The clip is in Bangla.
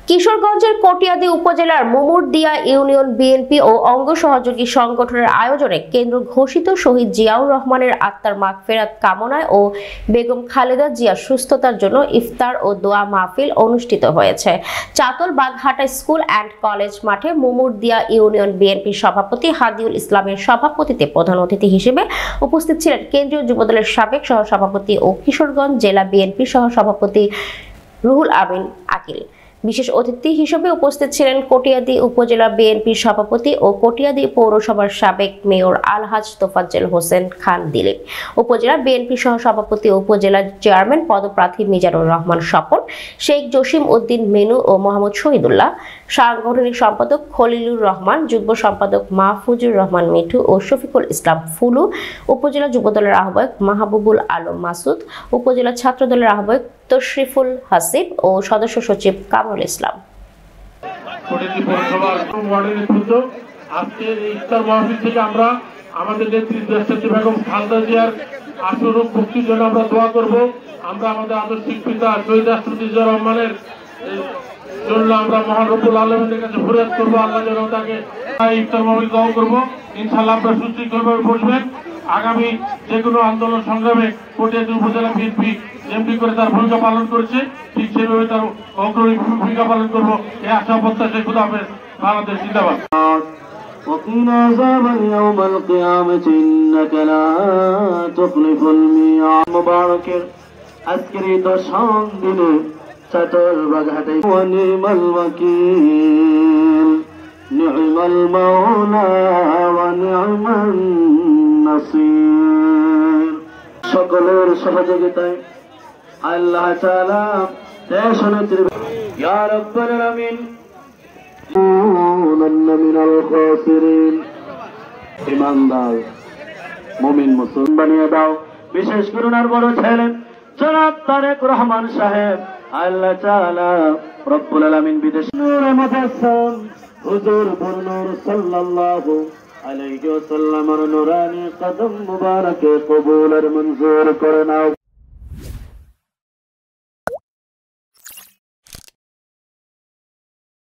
কিশোরগঞ্জের কটিয়াদী উপজেলার মুমুরদিয়া ইউনিয়ন বিএনপি ও অঙ্গ সহযোগী সংগঠনের আয়োজনে কেন্দ্র ঘোষিত শহীদ জিয়াউর রহমানের আত্মার মাগফিরাত কামনায় ও বেগম খালেদা জিয়ার সুস্থতার জন্য ইফতার ও দোয়া মাহফিল অনুষ্ঠিত হয়েছে। চাতল বাগহাটা স্কুল অ্যান্ড কলেজ মাঠে মুমুরদিয়া ইউনিয়ন বিএনপি সভাপতি হাদিউল ইসলামের সভাপতিত্বে প্রধান অতিথি হিসেবে উপস্থিত ছিলেন কেন্দ্রীয় যুবদলের সাবেক সহসভাপতি ও কিশোরগঞ্জ জেলা বিএনপি সহসভাপতি রুহুল আমিন আকিল। বিশেষ অতিথি হিসেবে উপস্থিত ছিলেন কটিয়াদী উপজেলা বিএনপির সভাপতি ও কটিয়াদী পৌরসভার সাবেক মেয়র আলহাজ তোফাজ্জল হোসেন খান দিলীপ, উপজেলা বিএনপি সহ সভাপতি ও উপজেলা চেয়ারম্যান পদপ্রার্থী মিজানুর রহমান স্বপন, শেখ জসিম উদ্দিন মেনু ও মোহাম্মদ শহীদুল্লাহ, সাংগঠনিক সম্পাদক খলিলুর রহমান, যুগ্ম সম্পাদক মাহফুজুর রহমান মিঠু ও শফিকুল ইসলাম ফুলু, উপজেলা যুবদলের আহ্বায়ক মাহবুবুল আলম মাসুদ, উপজেলা ছাত্রদলের আহ্বায়ক তশরিফুল হাসিব ও সদস্য সচিব কামরুল ইসলাম। আজকের ইফতার মাহফিল থেকে আমরা আমাদের নেত্রী দেশনেত্রী বেগম খালেদা জিয়ার আশুরূপ মুক্তির জন্য আমরা দোয়া করব। আমরা আমাদের আদর্শিক পিতা শহীদ রাষ্ট্রপতি জিয়াউর রহমানের জন্য আমরা মহান রব্বুল আলামিনের কাছে ফরিয়াদ করবো, আল্লাহ যেন তাকে ইফতার মাহফিল দোয়া করবো। ইনশাআল্লাহ আপনারা সুশৃঙ্খলভাবে বসবেন। আগামী যে কোনো আন্দোলন সংগ্রামে কটিয়াদী উপজেলা বিএনপি যেমনি করে তার ভূমিকা পালন করেছে, ঠিক সেভাবে তার অগ্রণী ভূমিকা পালন করবো। এই আশা প্রত্যাশায় খুদা হাফেজ। বাংলাদেশ জিন্দাবাদ। وقنا عذاب يوم القيامة إنك لا تخلف الميعاد مبارك আজকের দশম দিনে চাতল বাগহাটে ওয়ানিমাল ওয়াকিল নি'মাল মাওলা ওয়া নি'মান নাসির। সকলের সহযোগিতায় আল্লাহ তাআলা দেশ নেত্রী ইয়া রাব্বাল আলামিন মিনাল খাসিরিন ইমানদার মুমিন মুসলমান বানিয়ে দাও। বিশেষ করুণার বড় ছেলে জনাব তারেক রহমান সাহেব আল্লাহ তাআলা রব্বুল আলামিন বিদেশ নূরে মুজাসসাম হুজুর নূর সাল্লাল্লাহু আলাইহি ওয়াসাল্লামের নূরানি কদম মুবারকে কবুল আর মঞ্জুর করে নাও।